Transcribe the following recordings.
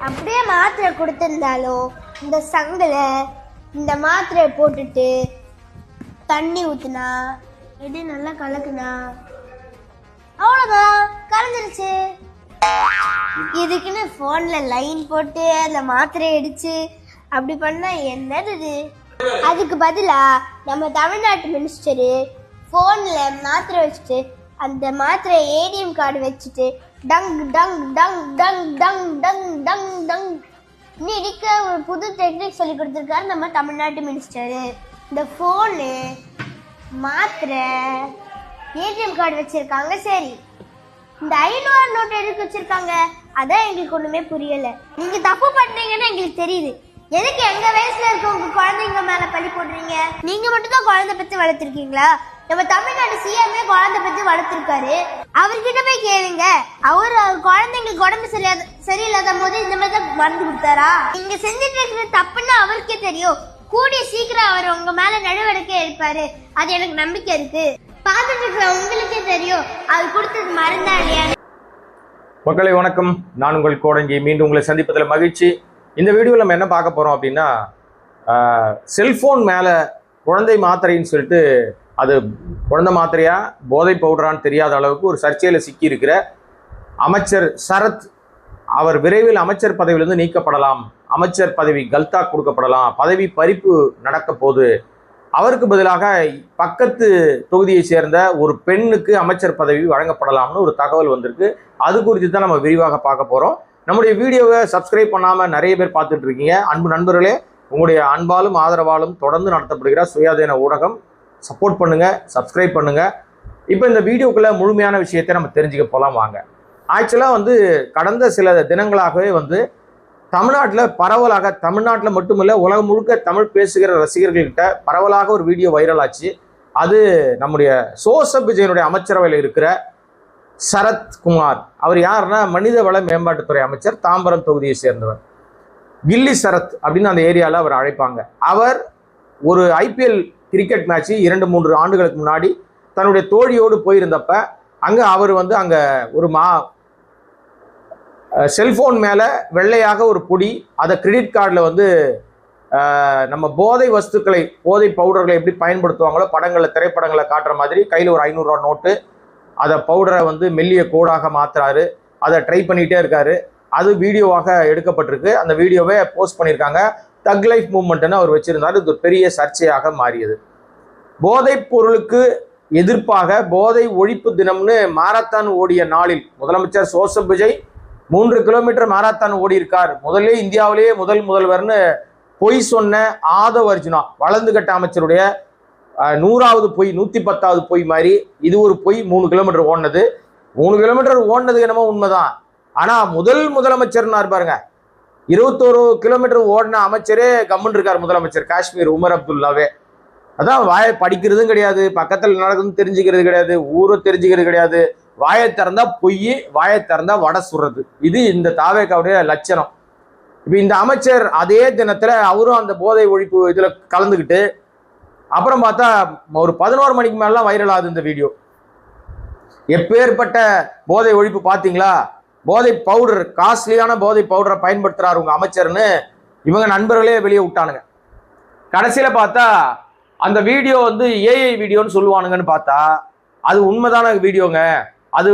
அப்படியே மாத்திரை கொடுத்திருந்தாலும் இந்த சங்குல இந்த மாத்திரையை போட்டுட்டு தண்ணி ஊத்துனா எது நல்லா கலக்குனா அவ்வளவுதான் கலந்துருச்சு. இதுக்குன்னு போன்ல லைன் போட்டு அந்த மாத்திரை அடிச்சு அப்படி பண்ணா என்னது? அதுக்கு பதிலா நம்ம தமிழ்நாட்டு மினிஸ்டரு போன்ல மாத்திரை வச்சுட்டு அந்த மாத்திரை ஏடிஎம் கார்டு வச்சுட்டு tongue tongue tongue tongue tongue tongue tongue tongue இடிக்க ஒரு புது டெக்னிக் சொல்லி கொடுத்துருக்காரு நம்ம தமிழ்நாட்டு மினிஸ்டரு. இந்த ஃபோனு மாத்திரை ஏடிஎம் கார்டு வச்சிருக்காங்க, சரி இந்த 500 நோட்டு எதுக்கு வச்சிருக்காங்க? அதான் எங்களுக்கு ஒண்ணுமே புரியல. நீங்க தப்பு பண்றீங்கன்னு எங்களுக்கு தெரியுது. எதுக்கு எங்க வயசுல இருக்க உங்க குழந்தைங்க மேல பழி போடுறீங்க? நீங்க மட்டும் தான் குழந்தை பத்தி வளர்த்திருக்கீங்களா? நம்ம தமிழ்நாடு சிஎம்ஏ குழந்தை பத்தி வளர்த்திருக்காரு. அவர்கிட்ட போய் கேளுங்க. அவர் குழந்தைங்களுக்கு உடம்பு சரியில்லாத போது இந்த மாதிரி தான் மருந்து கொடுத்தாரா? நீங்க செஞ்சுட்டு இருக்கிற தப்புன்னு அவருக்கே தெரியும். கூடிய சீக்கிரம் அவர் உங்க மேல நடவடிக்கை எடுப்பாரு, அது எனக்கு நம்பிக்கை இருக்கு. பார்த்துட்டு இருக்கிற உங்களுக்கே தெரியும் அவர் கொடுத்தது மருந்தா இல்லையா. மக்களை வணக்கம், நான் உங்கள் கோடங்கி. மீண்டும் உங்களை சந்திப்பதில் மகிழ்ச்சி. இந்த வீடியோவில் நம்ம என்ன பார்க்க போகிறோம் அப்படின்னா, செல்ஃபோன் மேலே குழந்தை மாத்திரைன்னு சொல்லிட்டு அது குழந்தை மாத்திரையா போதை பவுடரான்னு தெரியாத அளவுக்கு ஒரு சர்ச்சையில் சிக்கி இருக்கிற அமைச்சர் சரத், அவர் விரைவில் அமைச்சர் பதவியிலிருந்து நீக்கப்படலாம், அமைச்சர் பதவி கல்தா கொடுக்கப்படலாம், பதவி பறிப்பு நடக்க போது, அவருக்கு பதிலாக பக்கத்து தொகுதியை சேர்ந்த ஒரு பெண்ணுக்கு அமைச்சர் பதவி வழங்கப்படலாம்னு ஒரு தகவல் வந்திருக்கு. அது குறித்து தான் நம்ம விரிவாக பார்க்க போகிறோம். நம்முடைய வீடியோவை சப்ஸ்கிரைப் பண்ணாமல் நிறைய பேர் பார்த்துட்டு இருக்கீங்க. அன்பு நண்பர்களே, உங்களுடைய அன்பாலும் ஆதரவாலும் தொடர்ந்து நடத்தப்படுகிற சுயாதீன ஊடகம். சப்போர்ட் பண்ணுங்கள், சப்ஸ்கிரைப் பண்ணுங்கள். இப்போ இந்த வீடியோக்குள்ளே முழுமையான விஷயத்தை நம்ம தெரிஞ்சுக்க போகலாம் வாங்க. ஆக்சுவலாக கடந்த சில தினங்களாகவே தமிழ்நாட்டில் பரவலாக, தமிழ்நாட்டில் மட்டுமில்லை உலகம் முழுக்க தமிழ் பேசுகிற ரசிகர்கள்கிட்ட பரவலாக ஒரு வீடியோ வைரல் ஆச்சு. அது நம்முடைய சோசப் விஜயனுடைய அமைச்சரவையில் இருக்கிற சரத்குமார். அவர் யாருன்னா மனிதவள மேம்பாட்டுத்துறை அமைச்சர், தாம்பரம் தொகுதியை சேர்ந்தவர். கில்லி சரத் அப்படின்னு அந்த ஏரியாவில் அவர் அழைப்பாங்க. அவர் ஒரு ஐபிஎல் கிரிக்கெட் மேட்ச்சு 2-3 ஆண்டுகளுக்கு முன்னாடி தன்னுடைய தோழியோடு போயிருந்தப்ப அங்கே அவர் அங்கே ஒரு செல்ஃபோன் மேலே வெள்ளையாக ஒரு பொடி, அதை கிரெடிட் கார்டில் நம்ம போதை வஸ்துக்களை, போதை பவுடர்களை எப்படி பயன்படுத்துவாங்களோ படங்களில், திரைப்படங்களில் காட்டுற மாதிரி கையில் ஒரு 500 ரூபா நோட்டு, அதை பவுடரை மெல்லிய கோடாக மாற்றுறாரு. அதை ட்ரை பண்ணிகிட்டே இருக்காரு. அது வீடியோவாக எடுக்கப்பட்டிருக்கு. அந்த வீடியோவை போஸ்ட் பண்ணியிருக்காங்க. தக் லைஃப் மூவ்மெண்ட்னு அவர் வச்சிருந்தார். இது ஒரு பெரிய சர்ச்சையாக மாறியது. போதைப் பொருளுக்கு எதிர்ப்பாக போதை ஒழிப்பு தினம்னு மாரத்தான் ஓடிய நாளில் முதலமைச்சர் சோசப் விஜய் 3 கிலோமீட்டர் மாரத்தான் ஓடி இருக்கார். முதல்ல இந்தியாவிலேயே முதல்வர்னு பொய் சொன்ன ஆதவ் அர்ஜுனா, வளர்ந்து கட்ட அமைச்சருடைய 100வது பொய், 110வது பொய் மாதிரி இது ஒரு பொய். 3 கிலோமீட்டர் ஓடினது, 3 கிலோமீட்டர் ஓடினது என்னமோ உண்மைதான். ஆனால் முதலமைச்சர்னா பாருங்க, 21 கிலோமீட்டர் ஓடின அமைச்சரே கம்முன்னு இருக்கார் முதலமைச்சர் காஷ்மீர் உமர் அப்துல்லாவே. அதான் வாயை படிக்கிறதும் கிடையாது, பக்கத்தில் நடக்குதுன்னு தெரிஞ்சுக்கிறது கிடையாது, ஊரை தெரிஞ்சுக்கிறது கிடையாது. வாயை திறந்தா பொய், வாயை திறந்தா வடை சுடுறது. இது இந்த தாவேக்காவுடைய லட்சணம். இப்போ இந்த அமைச்சர் அதே தினத்தில் அவரும் அந்த போதை ஒழிப்பு இதில் கலந்துக்கிட்டு, அப்புறம் பார்த்தா ஒரு 11 மணிக்கு மேலாம் வைரல் ஆகுது இந்த வீடியோ. எப்பேற்பட்ட போதை ஒழிப்பு பார்த்தீங்களா? போதை பவுடர், காஸ்ட்லியான போதை பவுடரை பயன்படுத்துறாரு உங்க அமைச்சர்னு இவங்க நண்பர்களே வெளியே விட்டானுங்க. கடைசியில் பார்த்தா அந்த வீடியோ ஏஐ வீடியோன்னு சொல்லுவானுங்கன்னு பார்த்தா அது உண்மைதான வீடியோங்க. அது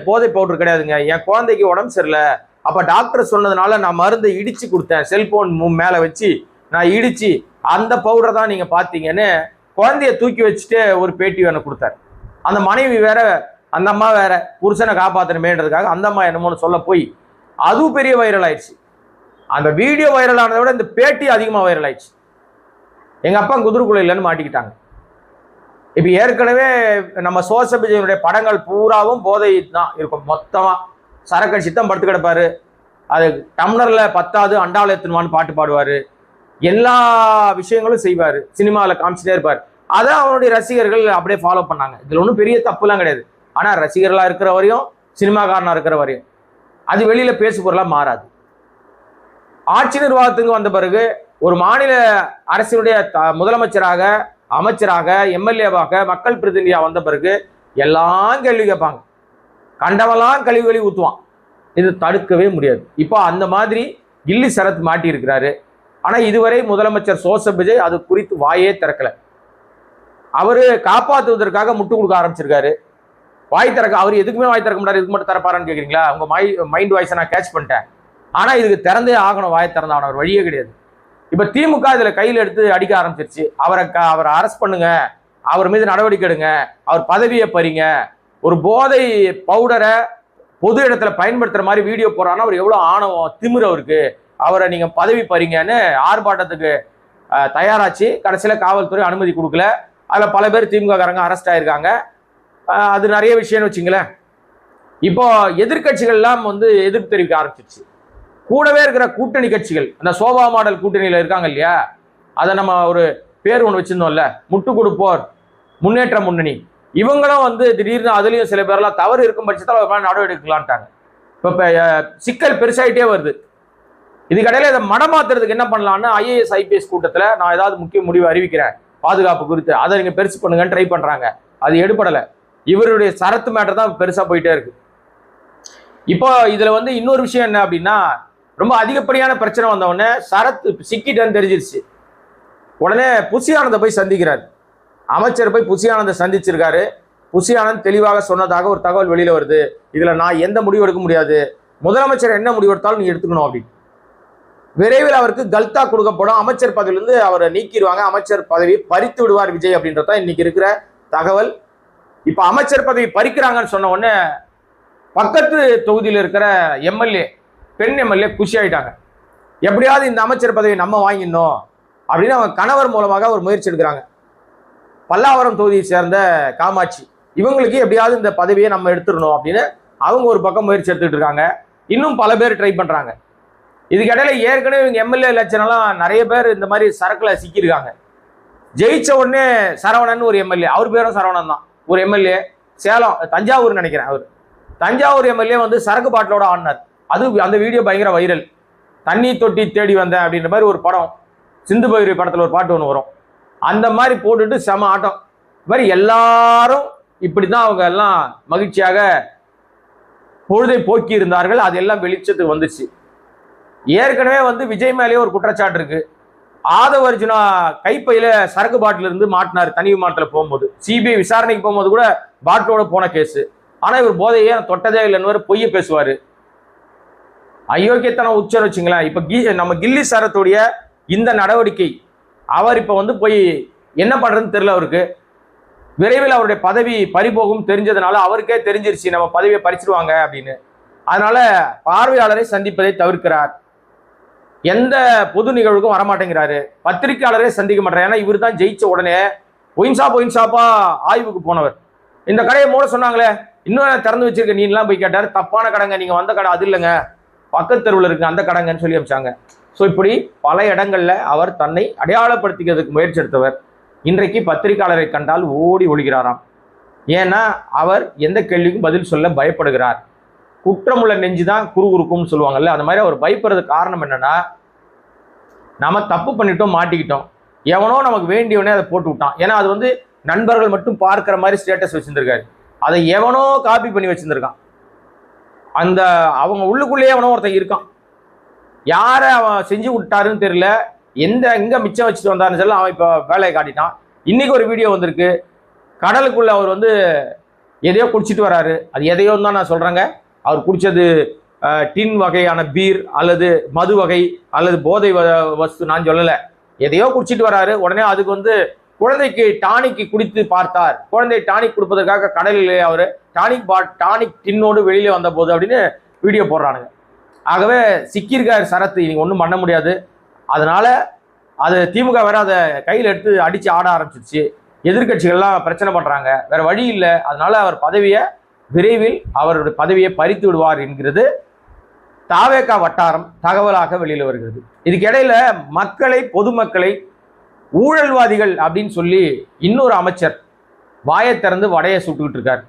போதை பவுடர் கிடையாதுங்க. என் குழந்தைக்கு உடம்பு சரியில்லை, அப்போ டாக்டர் சொன்னதுனால நான் மருந்தை இடிச்சு கொடுத்தேன், செல்போன் மேலே வச்சு நான் இடிச்சு, அந்த பவுடர் தான் நீங்கள் பார்த்தீங்கன்னு குழந்தைய தூக்கி வச்சுட்டு ஒரு பேட்டி வேணும் கொடுத்தார். அந்த மனைவி வேற, அந்த அம்மா வேற, புருஷனை காப்பாற்றணுமேன்றதுக்காக அந்த அம்மா என்னமோன்னு சொல்ல போய் அதுவும் பெரிய வைரல் ஆயிடுச்சு. அந்த வீடியோ வைரல் ஆனதை விட இந்த பேட்டி அதிகமாக வைரல் ஆயிடுச்சு. எங்கள் அப்பா குதிரைக்குள்ள இல்லைன்னு மாட்டிக்கிட்டாங்க. இப்போ ஏற்கனவே நம்ம சோசப் விஜயனுடைய படங்கள் பூராவும் போதை தான் இருக்கும். மொத்தமாக சரக்கடிச்சு தான் படுத்து கிடப்பாரு. அது டம்ளரில் பத்தாது அண்டாவில் எத்துணுவான்னு பாட்டு பாடுவார். எல்லா விஷயங்களும் செய்வார், சினிமாவில் காமிச்சிட்டே இருப்பார். அதை அவனுடைய ரசிகர்கள் அப்படியே ஃபாலோ பண்ணாங்க. இதில் ஒன்றும் பெரிய தப்புலாம் கிடையாது. ஆனால் ரசிகர்களாக இருக்கிற வரையும், சினிமாக்காரனாக இருக்கிற வரையும் அது வெளியில் பேசு பொருளாக மாறாது. ஆட்சி நிர்வாகத்துக்கு வந்த பிறகு ஒரு மாநில அரசினுடைய முதலமைச்சராக, அமைச்சராக, எம்எல்ஏவாக, மக்கள் பிரதிநிதியாக வந்த பிறகு எல்லாம் கேள்வி கேட்பாங்க, கண்டவெல்லாம் கழிவு ஊற்றுவான். இது தடுக்கவே முடியாது. இப்போ அந்த மாதிரி கில்லி சரத் மாட்டி இருக்கிறாரு. ஆனா இதுவரை முதலமைச்சர் ஜோசப் விஜய் அது குறித்து வாயே திறக்கல. அவரு காப்பாற்றுவதற்காக முட்டு கொடுக்க ஆரம்பிச்சிருக்காரு. வாய் திறக்க அவர் எதுக்குமே வாய் திறக்க முடியாது. இதுக்கு மட்டும் திறப்பாரான்னு கேக்குறீங்களா? உங்க மைண்ட் வாய்ஸை நான் கேட்ச் பண்ணிட்டேன். ஆனா இதுக்கு திறந்தே ஆகணும், வாயை திறந்தாகணும், அவர் வழியே கிடையாது. இப்ப திமுக இதுல கையில் எடுத்து அடிக்க ஆரம்பிச்சிருச்சு. அவரை அரெஸ்ட் பண்ணுங்க, அவர் மீது நடவடிக்கை எடுங்க, அவர் பதவியை பறிங்க. ஒரு போதை பவுடரை பொது இடத்துல பயன்படுத்துற மாதிரி வீடியோ போறான்னா அவர் எவ்வளவு ஆணவம், திமிரு அவருக்கு. அவரை நீங்க பதவி பறிங்கன்னு ஆர்ப்பாட்டத்துக்கு தயாராச்சு. கடைசியில காவல்துறை அனுமதி கொடுக்கல. அதுல பல பேர் திமுக காரங்க அரெஸ்ட் ஆயிருக்காங்க. அது நிறைய விஷயம்னு வச்சுங்களேன். இப்போ எதிர்கட்சிகள் எல்லாம் எதிர்ப்பு தெரிவிக்க ஆரம்பிச்சிருச்சு. கூடவே இருக்கிற கூட்டணி கட்சிகள், அந்த சோபா மாடல் கூட்டணியில இருக்காங்க இல்லையா, அதை நம்ம ஒரு பேர் ஒன்று வச்சிருந்தோம்ல, முட்டு கொடுப்போர் முன்னேற்ற முன்னணி. இவங்களும் திடீர்னு அதுலயும் சில பேர்லாம் தவறு இருக்கும் பட்சத்தில் நடவடிக்கை எடுக்கலான்ட்டாங்க. இப்போ சிக்கல் பெருசாயிட்டே வருது. இதுக்கடையில இதை மடமாத்துறதுக்கு என்ன பண்ணலாம்னு ஐஏஎஸ் ஐபிஎஸ் கூட்டத்தில் நான் ஏதாவது முக்கிய முடிவு அறிவிக்கிறேன் பாதுகாப்பு குறித்து, அதை நீங்க பெருசு பண்ணுங்கன்னு ட்ரை பண்றாங்க. அது எடுபடலை. இவருடைய சரத்து மேட்டர் தான் பெருசா போயிட்டே இருக்கு. இப்போ இதுல இன்னொரு விஷயம் என்ன அப்படின்னா, ரொம்ப அதிகப்படியான பிரச்சனை வந்த உடனே சரத் சிக்கிட்டன்னு தெரிஞ்சிருச்சு. உடனே புசி ஆனந்தை போய் சந்திக்கிறார். அமைச்சர் போய் புசி ஆனந்தை சந்திச்சிருக்காரு. புசி ஆனந்த் தெளிவாக சொன்னதாக ஒரு தகவல் வெளியில வருது. இதுல நான் எந்த முடிவு எடுக்க முடியாது, முதலமைச்சர் என்ன முடிவு எடுத்தாலும் நீ எடுத்துக்கணும் அப்படின்னு. விரைவில் அவருக்கு கல்தா கொடுக்கப்படும், அமைச்சர் பதவியிலிருந்து அவரை நீக்கிடுவாங்க, அமைச்சர் பதவியை பறித்து விடுவார் விஜய் அப்படின்றதான் இன்னைக்கு இருக்கிற தகவல். இப்ப அமைச்சர் பதவி பறிக்கிறாங்கன்னு சொன்ன உடனே பக்கத்து தொகுதியில் இருக்கிற எம்எல்ஏ, பெண் எம்எல்ஏ குஷி ஆயிட்டாங்க. எப்படியாவது இந்த அமைச்சர் பதவியை நம்ம வாங்கிடணும் அப்படின்னு அவங்க கணவர் மூலமாக ஒரு முயற்சி எடுக்கிறாங்க. பல்லாவரம் தொகுதியை சேர்ந்த காமாட்சி, இவங்களுக்கு எப்படியாவது இந்த பதவியை நம்ம எடுத்துடணும் அப்படின்னு அவங்க ஒரு பக்கம் முயற்சி எடுத்துட்டு இருக்காங்க. இன்னும் பல பேர் ட்ரை பண்றாங்க. இதுக்கிடையில ஏற்கனவே இவங்க எம்எல்ஏ எலெக்ஷன்லாம் நிறைய பேர் இந்த மாதிரி சரக்குல சிக்கியிருக்காங்க. ஜெயிச்ச உடனே சரவணன் ஒரு எம்எல்ஏ, அவர் பேரும் சரவணன் தான், ஒரு எம்எல்ஏ சேலம் தஞ்சாவூர் நினைக்கிறேன். அவர் தஞ்சாவூர் எம்எல்ஏ சரக்கு பாட்டிலோட ஆடினார். அது அந்த வீடியோ பயங்கர வைரல். தண்ணி தொட்டி தேடி வந்தேன் அப்படின்ற மாதிரி ஒரு படம், சிந்து பைரவி படத்துல ஒரு பாட்டு ஒன்று வரும், அந்த மாதிரி போட்டுட்டு செம ஆட்டம். இது மாதிரி எல்லாரும் இப்படிதான் அவங்க எல்லாம் மகிழ்ச்சியாக பொழுதை போக்கி இருந்தார்கள். அது எல்லாம் வெளிச்சத்துக்கு வந்துச்சு. ஏற்கனவே விஜய் மேலேயே ஒரு குற்றச்சாட்டு இருக்கு. ஆதவ அர்ஜுனா கைப்பையில சரக்கு பாட்டில் இருந்து மாட்டினார் தனி விமானத்துல போகும்போது. சிபிஐ விசாரணைக்கு போகும்போது கூட பாட்டிலோட போன கேஸ். ஆனா இவர் போதையே தொட்டதே இல்லைன்னு பொய்ய பேசுவாரு. அயோக்கியத்தனம் உச்சம் வச்சுங்களேன். இப்ப நம்ம கில்லி சரத்துடைய இந்த நடவடிக்கை, அவர் இப்ப போய் என்ன பண்றதுன்னு தெரியல அவருக்கு. விரைவில் அவருடைய பதவி பறிபோகும் தெரிஞ்சதுனால அவருக்கே தெரிஞ்சிருச்சு நம்ம பதவியை பறிச்சிருவாங்க அப்படின்னு. அதனால பார்வையாளரை சந்திப்பதை தவிர்க்கிறார். எந்த பொது நிகழ்வுக்கும் வரமாட்டேங்கிறாரு. பத்திரிகையாளரே சந்திக்க மாட்டார். ஏன்னா இவர் தான் ஜெயிச்ச உடனே ஒயின்ஷாப்பா ஆய்வுக்கு போனவர். இந்த கடையை மூட சொன்னாங்களே, இன்னும் திறந்து வச்சிருக்க நீலாம் போய் கேட்டார். தப்பான கடைங்க, நீங்க வந்த கடை அது இல்லைங்க, பக்கத்து தெருவில் இருக்கு அந்த கடைங்கன்னு சொல்லி அமைச்சாங்க. ஸோ இப்படி பல இடங்கள்ல அவர் தன்னை அடையாளப்படுத்திக்கிறதுக்கு முயற்சி எடுத்தவர். இன்றைக்கு பத்திரிகையாளரை கண்டால் ஓடி ஒழிகிறாராம். ஏன்னா அவர் எந்த கேள்விக்கும் பதில் சொல்ல பயப்படுகிறார். குற்றமுள்ள நெஞ்சு தான் குறுகுறுக்கும்னு சொல்லுவாங்கல்ல, அந்த மாதிரி அவர் பயப்படுறதுக்கு காரணம் என்னன்னா, நம்ம தப்பு பண்ணிட்டோம், மாட்டிக்கிட்டோம், எவனோ நமக்கு வேண்டியவனே அதை போட்டு விட்டான். ஏன்னா அது நண்பர்கள் மட்டும் பார்க்கிற மாதிரி ஸ்டேட்டஸ் வச்சிருந்திருக்காரு. அதை எவனோ காப்பி பண்ணி வச்சிருந்திருக்கான். அந்த அவங்க உள்ளுக்குள்ளேயே எவனோ ஒருத்தன் இருக்கான். யாரை அவன் செஞ்சு விட்டாருன்னு தெரியல, எங்க மிச்சம் வச்சுட்டு வந்தாருன்னு சொல்லி அவன் இப்போ வேலையை காட்டிட்டான். இன்னைக்கு ஒரு வீடியோ வந்திருக்கு, கடலுக்குள்ள அவர் எதையோ குடிச்சிட்டு வராரு. அது எதையோ தான் நான் சொல்றேங்க. அவர் குடிச்சது டின் வகையான பீர் அல்லது மது வகை அல்லது போதை வஸ்து நான் சொல்லலை. எதையோ குடிச்சிட்டு வராரு. உடனே அதுக்கு குழந்தைக்கு டானிக் குடித்து பார்த்தார். குழந்தை டானிக் கொடுப்பதற்காக கடலில் அவர் டானிக் டின்னோடு வெளியில வந்த போது அப்படின்னு வீடியோ போடுறானுங்க. ஆகவே சிக்கியிருக்கார் சரத்து. நீங்க ஒன்றும் பண்ண முடியாது. அதனால அது திமுக வேற அதை கையில் எடுத்து அடிச்சு ஆட ஆரம்பிச்சிருச்சு. எதிர்கட்சிகள்லாம் பிரச்சனை பண்றாங்க, வேற வழி இல்லை. அதனால அவர் பதவியை விரைவில் அவருடைய பதவியை பறித்து விடுவார் என்கிறது தாவேகா வட்டாரம் தகவலாக வெளியில் வருகிறது. இதுக்கு இடையில பொதுமக்களை ஊழல்வாதிகள் அப்படின்னு சொல்லி இன்னொரு அமைச்சர் வாயை திறந்து வடையை சுட்டுக்கிட்டு இருக்கார்.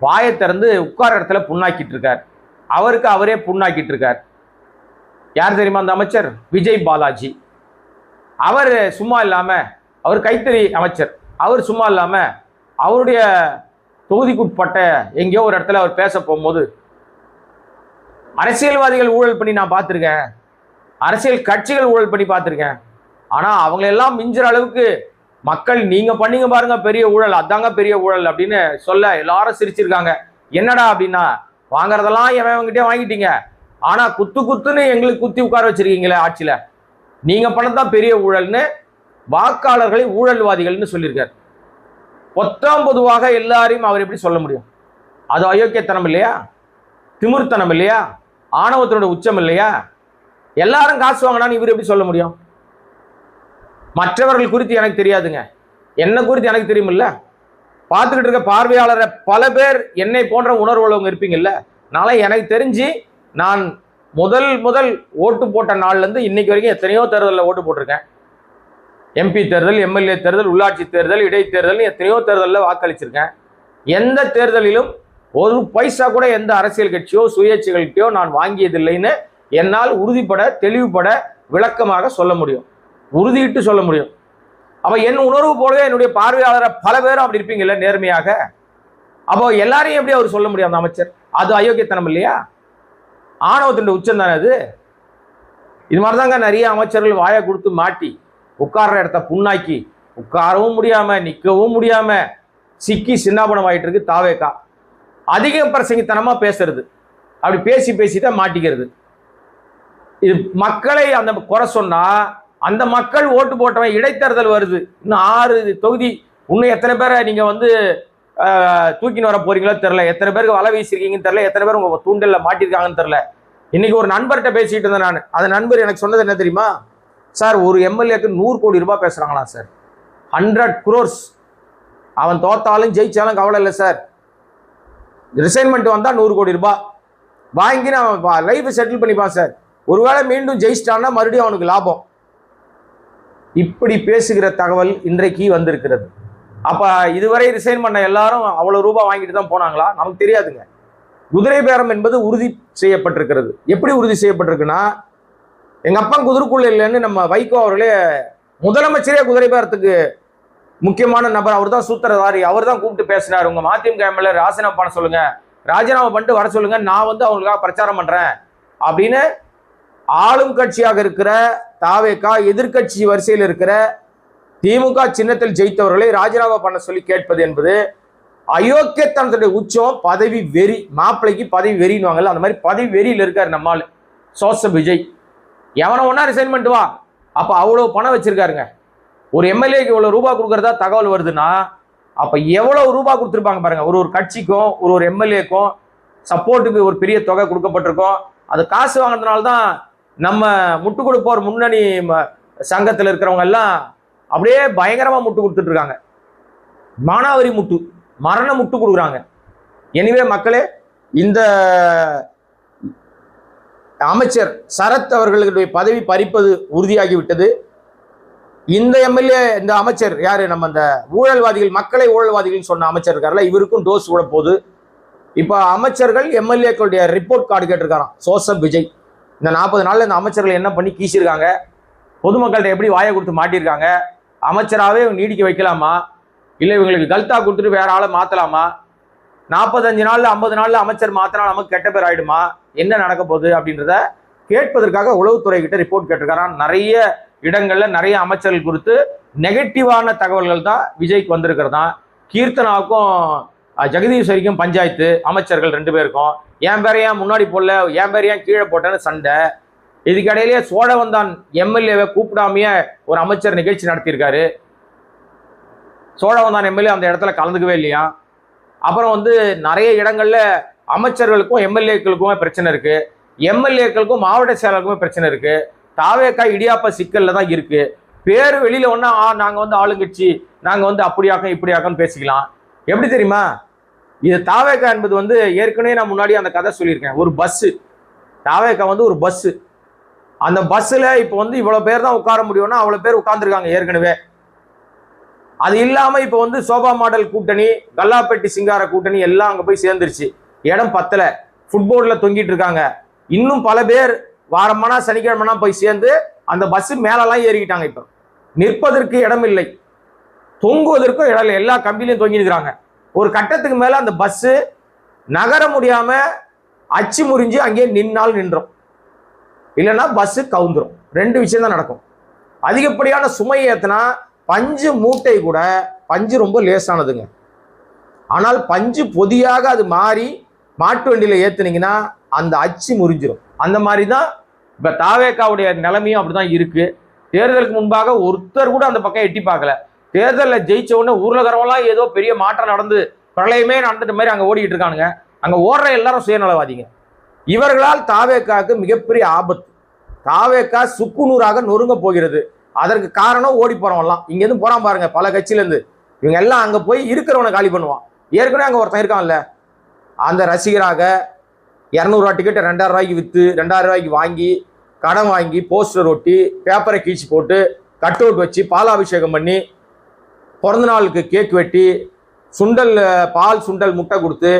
வாயை திறந்து உட்கார இடத்துல புண்ணாக்கிட்டு இருக்கார். அவருக்கு அவரே புண்ணாக்கிட்டு இருக்கார். யார் தெரியுமா அந்த அமைச்சர்? விஜய் பாலாஜி. அவர் சும்மா இல்லாம, அவர் கைத்தறி அமைச்சர், அவர் சும்மா இல்லாம அவருடைய தொகுதிக்குட்பட்ட எங்கேயோ ஒரு இடத்துல அவர் பேச போகும்போது, அரசியல்வாதிகள் ஊழல் பண்ணி நான் பார்த்துருக்கேன், அரசியல் கட்சிகள் ஊழல் பண்ணி பார்த்துருக்கேன். ஆனா அவங்களெல்லாம் மிஞ்சுற அளவுக்கு மக்கள் நீங்க பண்ணீங்க பாருங்க பெரிய ஊழல், அதாங்க பெரிய ஊழல் அப்படின்னு சொல்ல எல்லாரும் சிரிச்சிருக்காங்க. என்னடா அப்படின்னா, வாங்குறதெல்லாம் எவன்கிட்டே வாங்கிட்டீங்க, ஆனா குத்து குத்துன்னு எங்களுக்கு குத்தி உட்கார வச்சிருக்கீங்களே ஆட்சியில, நீங்க பண்ணதான் பெரிய ஊழல்னு வாக்காளர்களை ஊழல்வாதிகள்னு சொல்லியிருக்காரு. பொத்தாம் பொதுவாக எல்லாரையும் அவர் எப்படி சொல்ல முடியும்? அது அயோக்கியத்தனம் இல்லையா? திமிர்த்தனம் இல்லையா? ஆணவத்தினோட உச்சம் இல்லையா? எல்லாரும் காசு வாங்கினான்னு இவர் எப்படி சொல்ல முடியும்? மற்றவர்கள் குறித்து எனக்கு தெரியாதுங்க, என்ன குறித்து எனக்கு தெரியுமில்ல. பார்த்துக்கிட்டு இருக்க பார்வையாளரை பல பேர் என்னை போன்ற உணர்வு உள்ளவங்க இருப்பீங்கல்ல. அதனால எனக்கு தெரிஞ்சு நான் முதல் ஓட்டு போட்ட நாள்ல இருந்து இன்னைக்கு வரைக்கும் எத்தனையோ தேர்தலில் ஓட்டு போட்டிருக்கேன். எம்பி தேர்தல், எம்எல்ஏ தேர்தல், உள்ளாட்சி தேர்தல், இடைத்தேர்தல், எத்தனையோ தேர்தலில் வாக்களிச்சிருக்கேன். எந்த தேர்தலிலும் ஒரு பைசா கூட எந்த அரசியல் கட்சியோ சுயேட்சைகள்கிட்டயோ நான் வாங்கியதில்லைன்னு என்னால் உறுதிப்பட தெளிவுபட விளக்கமாக சொல்ல முடியும், உறுதியிட்டு சொல்ல முடியும். அப்ப என் உணர்வு போலவே என்னுடைய பார்வையாளரை பல பேரும் அப்படி இருப்பீங்கல்ல நேர்மையாக. அப்போ எல்லாரையும் எப்படி அவர் சொல்ல முடியும் அந்த அமைச்சர்? அது அயோக்கியத்தனம் இல்லையா? ஆணவத்தின் உச்சம் தானே அது. இது மாதிரிதாங்க நிறைய அமைச்சர்கள் வாயை கொடுத்து மாட்டி உட்கார்ற இடத்த புண்ணாக்கி உட்காரவும் முடியாம நிற்கவும் முடியாம சிக்கி சின்னாபனம் ஆயிட்டு இருக்கு தாவேகா. அதிக பிரசங்கித்தனமா பேசுறது, அப்படி பேசிதான் மாட்டிக்கிறது. இது மக்களை அந்த குறை சொன்னா அந்த மக்கள் ஓட்டு போட்டவன் இடைத்தேர்தல் வருது, இன்னும் 6 தொகுதி, இன்னும் எத்தனை பேரை நீங்க தூக்கின்னு வர போறீங்களோ தெரியல, எத்தனை பேருக்கு வலை வீசிருக்கீங்கன்னு தெரியல, எத்தனை பேர் உங்க தூண்டல்ல மாட்டிருக்காங்கன்னு தெரியல. இன்னைக்கு ஒரு நண்பர்கிட்ட பேசிட்டு இருந்தேன் நான். அந்த நண்பர் எனக்கு சொன்னது என்ன தெரியுமா? சார், ஒரு எம்எல்ஏக்கு 100 கோடி ரூபாய் பேசுறாங்களா சார், 100 crores. அவன் தோத்தாலும் ஜெயிச்சாலும் கவலை இல்லை சார், ரிசைன்மெண்ட் வந்தா 100 கோடி ரூபாய் வாங்கி அவன் லைஃப் செட்டில் பண்ணிப்பான் சார். ஒருவேளை மீண்டும் ஜெயிச்சிட்டான்னா மறுபடியும் அவனுக்கு லாபம். இப்படி பேசுகிற தகவல் இன்றைக்கு வந்திருக்கிறது. அப்ப இதுவரை ரிசைன் பண்ண எல்லாரும் அவ்வளவு ரூபாய் வாங்கிட்டு தான் போனாங்களா? நமக்கு தெரியாதுங்க. குதிரை பேரம் என்பது உறுதி செய்யப்பட்டிருக்கிறது. எப்படி உறுதி செய்யப்பட்டிருக்குன்னா, எங்க அப்பா குதிரைக்குள்ள இல்லைன்னு நம்ம வைகோ அவர்களே, முதலமைச்சரே குதிரை பேரத்துக்கு முக்கியமான நபர், அவர் தான் சூத்திரதாரி, அவர் தான் கூப்பிட்டு பேசினார். உங்க மதிமுக எம்எல்ஏ ராஜினாமா பண்ண சொல்லுங்க, ராஜினாமா பண்ணிட்டு வர சொல்லுங்க, நான் அவங்களுக்காக பிரச்சாரம் பண்றேன் அப்படின்னு ஆளும் கட்சியாக இருக்கிற தாவேகா, எதிர்கட்சி வரிசையில் இருக்கிற திமுக சின்னத்தில் ஜெயித்தவர்களை ராஜினாமா பண்ண சொல்லி கேட்பது என்பது அயோக்கியத்தனத்துடைய உச்சம். பதவி வெறி, மாப்பிள்ளைக்கு பதவி வெறின்னு அந்த மாதிரி பதவி வெறியில் இருக்காரு நம்மால் சோசப் விஜய். எவனை ஒன்னா ரிசைன் பண்ணிட்டு வா. அப்ப அவ்வளவு பணம் வச்சிருக்காருங்க. ஒரு எம்எல்ஏக்கு இவ்வளவு ரூபாய் கொடுக்கறதா தகவல் வருதுன்னா, அப்ப எவ்வளவு ரூபாய் கொடுத்துருப்பாங்க பாருங்க. ஒரு கட்சிக்கும் ஒரு எம்எல்ஏக்கும் சப்போர்ட்டுக்கு ஒரு பெரிய தொகை கொடுக்கப்பட்டிருக்கும். அது காசு வாங்கினதுனால தான் நம்ம முட்டு கொடுப்போர் முன்னணி சங்கத்தில் இருக்கிறவங்க எல்லாம் அப்படியே பயங்கரமா முட்டு கொடுத்துட்டு இருக்காங்க. மானாவரி முட்டு, மரண முட்டு கொடுக்குறாங்க. எனவே மக்களே, இந்த அமைச்சர் சரத் அவர்களுடைய பதவி பறிப்பது உறுதியாகிவிட்டது. இந்த எம்எல்ஏ, இந்த அமைச்சர் யாரு, நம்ம இந்த ஊழல்வாதிகள், மக்களை ஊழல்வாதிகள் சொன்ன அமைச்சர் இருக்காருல்ல, இவருக்கும் டோஸ் விட போகுது. இப்ப அமைச்சர்கள் எம்எல்ஏக்களுடைய ரிப்போர்ட் கார்டு கேட்டிருக்காராம் சோசப் விஜய். இந்த 40 நாள்ல இந்த அமைச்சர்கள் என்ன பண்ணி கீசிருக்காங்க, பொதுமக்கள்கிட்ட எப்படி வாயை கொடுத்து மாட்டியிருக்காங்க, அமைச்சராகவே நீடிக்க வைக்கலாமா, இல்லை இவங்களுக்கு கல்தா கொடுத்துட்டு வேற ஆளை மாத்தலாமா, 45 நாள்ல 50 நாள்ல அமைச்சர் மாத்தினா நமக்கு கெட்ட பேர் ஆயிடுமா, என்ன நடக்க போகுது அப்படின்றத கேட்பதற்காக உளவுத்துறை கிட்ட ரிப்போர்ட் கேட்டிருக்காராம். நிறைய இடங்கள்ல நிறைய அமைச்சர்கள் குறித்து நெகட்டிவான தகவல்கள் தான் விஜய்க்கு வந்திருக்கிறதா. கீர்த்தனாவுக்கும் ஜெகதீஸ்வரிக்கும் பஞ்சாயத்து, அமைச்சர்கள் 2 பேருக்கும் என் பேரையா முன்னாடி போடல, என் பேரையா கீழே போட்டேன்னு சண்டை. இதுக்கிடையிலேயே சோழவந்தான் எம்எல்ஏவை கூப்பிடாமையே ஒரு அமைச்சர் நிகழ்ச்சி நடத்தியிருக்காரு. சோழவந்தான் எம்எல்ஏ அந்த இடத்துல கலந்துக்கவே இல்லையா. அப்புறம் நிறைய இடங்கள்ல அமைச்சர்களுக்கும் எம்எல்ஏக்களுக்குமே பிரச்சனை இருக்கு, எம்எல்ஏக்களுக்கும் மாவட்ட செயலருக்குமே பிரச்சனை இருக்கு. தாவேகா இடியாப்ப சிக்கல்ல தான் இருக்கு. பேரு வெளியில ஒன்னா நாங்க ஆளுங்கட்சி, நாங்க அப்படியாக்கம் இப்படியாக்கம் பேசிக்கலாம். எப்படி தெரியுமா? இது தாவேகா என்பது ஏற்கனவே நான் முன்னாடி அந்த கதை சொல்லியிருக்கேன். ஒரு பஸ், தாவேகா ஒரு பஸ். அந்த பஸ்ல இப்ப இவ்வளவு பேர் தான் உட்கார முடியும்னா அவ்வளவு பேர் உட்கார்ந்துருக்காங்க ஏற்கனவே. அது இல்லாம இப்ப சோபா மாடல் கூட்டணி, கல்லாப்பெட்டி சிங்கார கூட்டணி எல்லாம் அங்க போய் சேர்ந்துருச்சு. இடம் பத்தல, ஃபுட்போர்ட்ல தொங்கிட்டு இருக்காங்க. இன்னும் பல பேர் வாரமானா சனிக்கிழமைனா போய் சேர்ந்து அந்த பஸ் மேலெல்லாம் ஏறிக்கிட்டாங்க. இப்ப நிற்பதற்கு இடம் இல்லை, தொங்குவதற்கும் இடம் இல்லை, எல்லா கம்பிலையும் தொங்கி இருக்கிறாங்க. ஒரு கட்டத்துக்கு மேல அந்த பஸ் நகர முடியாம அச்சு முறிஞ்சு அங்கே நின்றோம். இல்லைன்னா பஸ்ஸு கவுந்துரும். 2 விஷயம் தான் நடக்கும். அதிகப்படியான சுமை ஏற்றினா பஞ்சு மூட்டை கூட, பஞ்சு ரொம்ப லேசானதுங்க, ஆனால் பஞ்சு பொதியாக அது மாறி மாட்டு வண்டியில் ஏற்றுனீங்கன்னா அந்த அச்சு முறிஞ்சிடும். அந்த மாதிரி தான் இப்போ தாவேக்காவுடைய நிலைமையும் அப்படிதான் இருக்கு. தேர்தலுக்கு முன்பாக ஒருத்தர் கூட அந்த பக்கம் எட்டி பார்க்கல. தேர்தலில் ஜெயிச்ச உடனே ஊர்லகரவெல்லாம் ஏதோ பெரிய மாற்றம் நடந்து பிரளயமே நடந்துட்ட மாதிரி அங்கே ஓடிக்கிட்டு இருக்கானுங்க. அங்கே ஓடுற எல்லாரும் சுயநலவாதிங்க. இவர்களால் தாவேக்காவுக்கு மிகப்பெரிய ஆபத்து. தாவேக்கா சுக்குநூறாக நொறுங்க போகிறது. அதற்கு காரணம் ஓடி போறவன்லாம் இங்கேருந்து போறான் பாருங்க, பல கட்சியிலேருந்து. இவங்க எல்லாம் அங்கே போய் இருக்கிறவனை காலி பண்ணுவான். ஏற்கனவே அங்கே ஒருத்தன் இருக்கான்ல, அந்த ரசிகராக 200 ரூபா டிக்கெட்டை 2000 ரூபாய்க்கு விற்று 2000 ரூபாய்க்கு வாங்கி கடன் வாங்கி போஸ்டர் ஒட்டி பேப்பரை கீழ்ச்சி போட்டு கட் அவுட் வச்சு பாலாபிஷேகம் பண்ணி பிறந்த நாளுக்கு கேக் வெட்டி சுண்டல் பால் சுண்டல் முட்டை கொடுத்து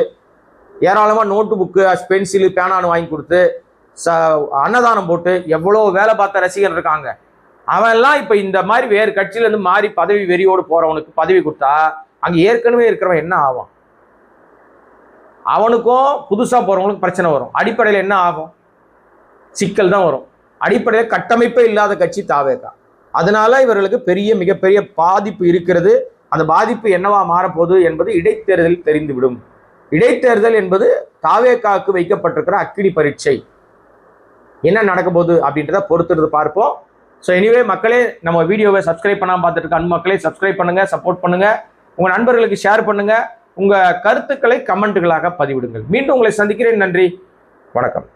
ஏராளமாக நோட்டு புக்கு பென்சிலு பேனானு வாங்கி கொடுத்து அன்னதானம் போட்டு எவ்வளோ வேலை பார்த்த ரசிகர் இருக்காங்க. அவன்லாம் இப்போ இந்த மாதிரி வேறு கட்சியிலேருந்து மாறி பதவி வெறியோடு போகிறவனுக்கு பதவி கொடுத்தா அங்கே ஏற்கனவே இருக்கிறவன் என்ன ஆகும்? அவனுக்கும் புதுசாக போகிறவனுக்கு பிரச்சனை வரும். அடிப்படையில் என்ன ஆகும்? சிக்கல் தான் வரும். அடிப்படையில் கட்டமைப்பே இல்லாத கட்சி தாவேகா. அதனால இவர்களுக்கு மிகப்பெரிய பாதிப்பு இருக்கிறது. அந்த பாதிப்பு என்னவா மாறப்போகுது என்பது இடைத்தேர்தலில் தெரிந்துவிடும். இடைத்தேர்தல் என்பது தாவேகாவுக்கு வைக்கப்பட்டிருக்கிற அக்கினி பரீட்சை. என்ன நடக்க போகுது அப்படின்றத பொறுத்திருந்து பார்ப்போம். ஸோ எனிவே மக்களே, நம்ம வீடியோவை சப்ஸ்கிரைப் பண்ணாமல் பார்த்துட்டு இருக்க அன்பு மக்களே, சப்ஸ்கிரைப் பண்ணுங்க, சப்போர்ட் பண்ணுங்க, உங்கள் நண்பர்களுக்கு ஷேர் பண்ணுங்க, உங்கள் கருத்துக்களை கமெண்ட்டுகளாக பதிவிடுங்கள். மீண்டும் உங்களை சந்திக்கிறேன். நன்றி, வணக்கம்.